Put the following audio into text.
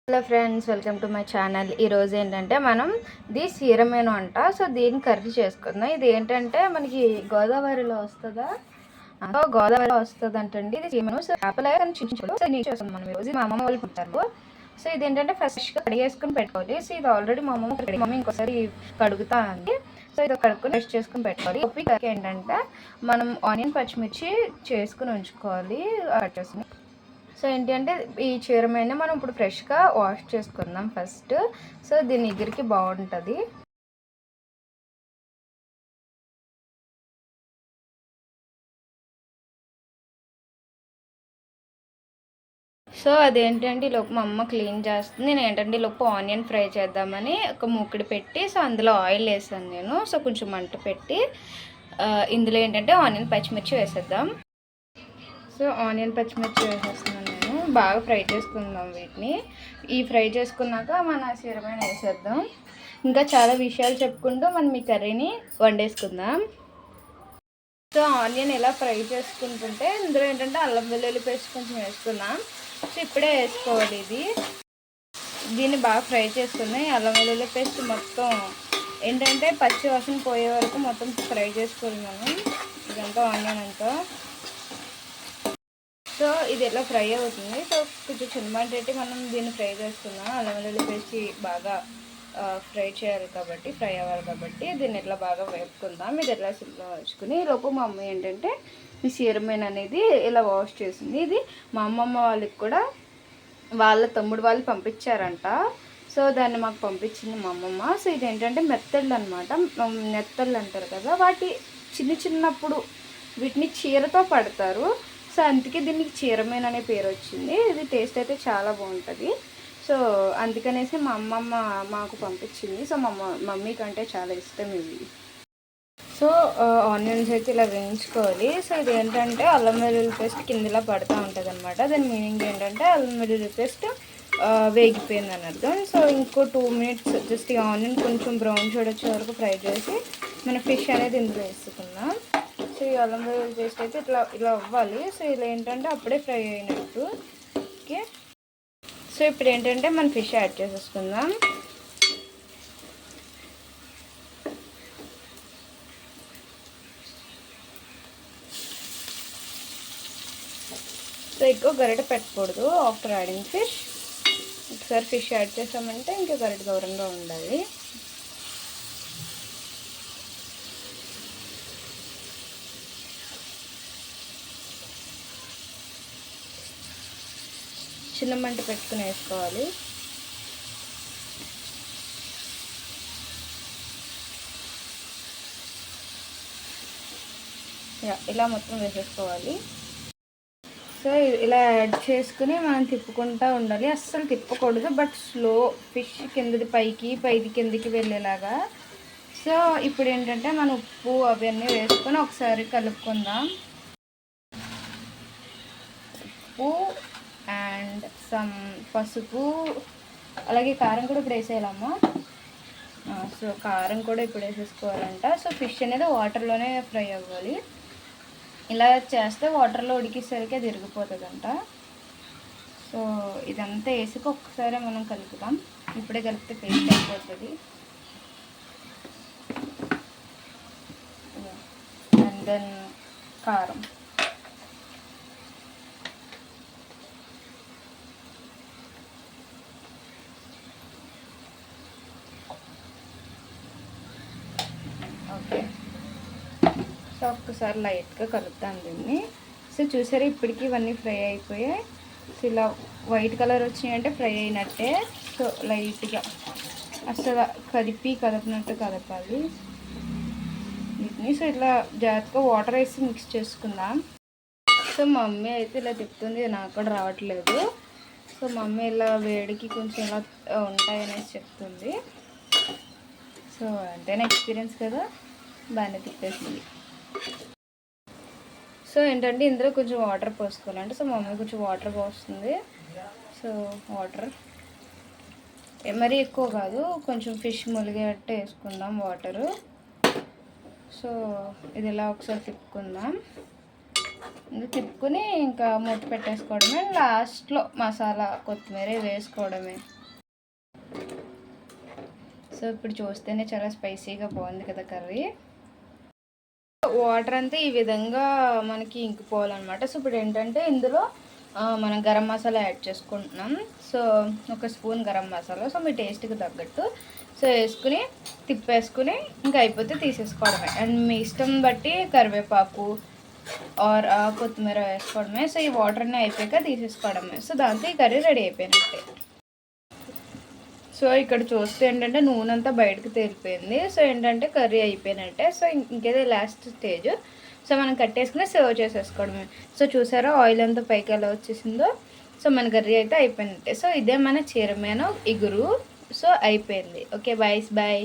Hello friends, welcome to my channel. ఈరోజు ఏంటంటే మనం ఇది సీరమేను అంట. సో దీన్ని కర్రీ చేసుకుందాం. ఇది ఏంటంటే మనకి గోదావరిలో వస్తుందా, గోదావరిలో వస్తుంది అంటండి. ఇది సీరమేను. సో చేపలే కానీ చిన్న నీళ్ళు చేసుకుందాం మనం ఈరోజు. మా అమ్మమ్మ వాళ్ళు పుట్టారు. సో ఇది ఏంటంటే ఫ్రెష్గా కడిగేసుకుని పెట్టుకోవాలి. సో ఇది ఆల్రెడీ మా మమ్మీ ఇంకోసారి కడుగుతా అండి. సో ఇది కడుక్కుని రెస్ట్ చేసుకుని పెట్టుకోవాలి. ఓపిక ఏంటంటే మనం ఆనియన్ పచ్చిమిర్చి చేసుకుని ఉంచుకోవాలి కట్ చేసుకుని. సో ఏంటి అంటే ఈ చీరమైన మనం ఇప్పుడు ఫ్రెష్గా వాష్ చేసుకుందాం ఫస్ట్. సో దీని ఎగిరికి బాగుంటుంది. సో అదేంటంటే ఈలోపు మా అమ్మ క్లీన్ చేస్తుంది. నేను ఏంటంటే ఈలోపు ఆనియన్ ఫ్రై చేద్దామని ఒక మూకుడు పెట్టి సో అందులో ఆయిల్ వేసాను నేను. సో కొంచెం మంట పెట్టి ఇందులో ఏంటంటే ఆనియన్ పచ్చిమిర్చి వేసేద్దాం. సో ఆనియన్ పచ్చిమిర్చి వేసేస్తున్నాను నేను. బాగా ఫ్రై చేసుకుందాం వీటిని. ఈ ఫ్రై చేసుకున్నాక మన సీరమైన వేసేద్దాం. ఇంకా చాలా విషయాలు చెప్పుకుంటూ మనం ఈ కర్రీని వండేసుకుందాం. సో ఆనియన్ ఇలా ఫ్రై చేసుకుంటుంటే ఇందులో ఏంటంటే అల్లం వెల్లుల్లి పేస్ట్ కొంచెం వేసుకున్నాం. సో ఇప్పుడే వేసుకోవాలి ఇది. దీన్ని బాగా ఫ్రై చేసుకున్నాం. అల్లం వెల్లుల్లి పేస్ట్ మొత్తం ఏంటంటే పచ్చి వాసన పోయే వరకు మొత్తం ఫ్రై చేసుకోవాలి మనం. ఇదంతా ఆనియన్ అంతా. సో ఇది ఎలా ఫ్రై అవుతుంది. సో కొంచెం చిన్నమాట పెట్టి మనం దీన్ని ఫ్రై చేసుకుందాం. అల్లం వెల్లుల్లి పేస్ట్ బాగా ఫ్రై చేయాలి కాబట్టి, ఫ్రై అవ్వాలి కాబట్టి దీన్ని ఎట్లా బాగా వేపుకుందాం. ఇది ఎట్లా సిమ్లో వేసుకుని లోపు మా అమ్మ ఏంటంటే ఈ సీరమేన్ అనేది ఇలా వాష్ చేసింది. ఇది మా అమ్మమ్మ వాళ్ళకి కూడా వాళ్ళ తమ్ముడు వాళ్ళు పంపించారంట. సో దాన్ని మాకు పంపించింది మా అమ్మమ్మ. సో ఇది ఏంటంటే మెత్తళ్ళు అనమాట. మెత్తళ్ళు అంటారు కదా, వాటి చిన్నప్పుడు వీటిని చీరతో పడతారు. సో అందుకే దీనికి చీరమేన్ అనే పేరు వచ్చింది. ఇది టేస్ట్ అయితే చాలా బాగుంటుంది. సో అందుకనేసి మా అమ్మమ్మ మాకు పంపించింది. సో మా మమ్మీకి అంటే చాలా ఇష్టం ఇవి. సో ఆనియన్స్ అయితే ఇలా వేయించుకోవాలి. సో ఇది ఏంటంటే అల్లం వెల్లుల్లి పేస్ట్ కిందలా పడుతూ ఉంటుంది అనమాట. దాని మీనింగ్ ఏంటంటే అల్లం వెల్లుల్లి పేస్ట్ వేగిపోయింది అని అర్థం. సో ఇంకో 2 minutes జస్ట్ ఈ ఆనియన్ కొంచెం బ్రౌన్ షేడ్ వచ్చే వరకు ఫ్రై చేసి మన ఫిష్ అనేది ఇందులో వేసుకుందాం. సో ఈ అల్లం వెల్లుల్లి పేస్ట్ అయితే ఇలా అవ్వాలి. సో ఇలా ఏంటంటే అప్పుడే ఫ్రై అయినట్టు. ఓకే, సో ఇప్పుడు ఏంటంటే మనం ఫిష్ యాడ్ చేసేసుకుందాం. సో ఎక్కువ గరిట పెట్టకూడదు ఆఫ్టర్ యాడింగ్ ఫిష్. ఒకసారి ఫిష్ యాడ్ చేసామంటే ఇంకా గరిట దూరంగా ఉండాలి. చిన్న మంట పెట్టుకుని వేసుకోవాలి. ఇలా మొత్తం వేసేసుకోవాలి. సో ఇలా యాడ్ చేసుకుని మనం తిప్పుకుంటూ ఉండాలి. అస్సలు తిప్పకూడదు, బట్ స్లో. ఫిష్ కిందది పైకి కిందకి వెళ్ళేలాగా. సో ఇప్పుడు ఏంటంటే మనం ఉప్పు అవన్నీ వేసుకొని ఒకసారి కలుపుకుందాం. ఉప్పు అండ్ సమ్ పసుపు, అలాగే కారం కూడా ఇప్పుడు వేసేయాలమ్మా. సో కారం కూడా ఇప్పుడు వేసేసుకోవాలంట. సో ఫిష్ అనేది వాటర్లోనే ఫ్రై అవ్వాలి. ఇలా చేస్తే వాటర్లో ఉడికేసరికి అది ఇరిగిపోతుందంట. సో ఇదంతా వేసుకు ఒక్కసారి మనం కలుపుదాం. ఇప్పుడే కలిపితే పేస్ట్ అయిపోతుంది. అండ్ దెన్ కారం. ఓకే, సో ఒక్కసారి లైట్గా కలుపుతాను దీన్ని. సో చూసారా ఇప్పటికీ ఇవన్నీ ఫ్రై అయిపోయాయి. సో ఇలా వైట్ కలర్ వచ్చినాయి అంటే ఫ్రై అయినట్టే. సో లైట్గా అసలు కదిపినట్టు కదపాలి వీటిని. సో ఇట్లా జాగ్రత్తగా వాటర్ వేసి మిక్స్ చేసుకుందాం. సో మమ్మీ అయితే ఇలా తిప్పుతుంది, నాకు కూడా రావట్లేదు. సో మమ్మీ ఇలా వేడికి కొంచెం ఇలా ఉంటాయనేసి చెప్తుంది. సో అంటేనే ఎక్స్పీరియన్స్ కదా, బాగానే తిప్పేసింది. సో ఏంటంటే ఇందులో కొంచెం వాటర్ పోసుకోవాలంటే, సో మమ్మీ కొంచెం వాటర్ పోస్తుంది. సో వాటర్ మరీ ఎక్కువ కాదు, కొంచెం ఫిష్ ములిగేటట్టు వేసుకుందాం వాటరు. సో ఇది ఇలా ఒకసారి తిప్పుకుందాం. ఇంకా తిప్పుకుని ఇంకా మూత పెట్టేసుకోవడమే. లాస్ట్లో మసాలా కొత్తిమీర వేసుకోవడమే. సో ఇప్పుడు చూస్తేనే చాలా స్పైసీగా బాగుంది కదా కర్రీ. వాటర్ అంతా ఈ విధంగా మనకి ఇంకిపోవాలన్నమాట. సో ఇప్పుడు ఏంటంటే ఇందులో మనం గరం మసాలా యాడ్ చేసుకుంటున్నాం. సో ఒక స్పూన్ గరం మసాలా, సో మీ టేస్ట్కి తగ్గట్టు సో వేసుకుని తిప్పేసుకుని ఇంకా అయిపోతే తీసేసుకోవడమే. అండ్ మీ ఇష్టం బట్టి కరివేపాకు ఆర్ కొత్తిమీర వేసుకోవడమే. సో ఈ వాటర్ని అయిపోయాక తీసేసుకోవడమే. సో దాంతో ఈ కర్రీ రెడీ అయిపోయినట్టే. సో ఇక్కడ చూస్తే ఏంటంటే నూనె అంతా బయటకు తేలిపోయింది. సో ఏంటంటే కర్రీ అయిపోయినట్టే. సో ఇంకేదో లాస్ట్ స్టేజ్. సో మనం కట్టేసుకుని సర్వ్ చేసేసుకోవడమే. సో చూసారా ఆయిల్ అంతా పైకి ఎలా వచ్చేసిందో. సో మన కర్రీ అయితే అయిపోయినట్టే. సో ఇదే మన చీరమేను ఇగురు. సో అయిపోయింది. Okay bye.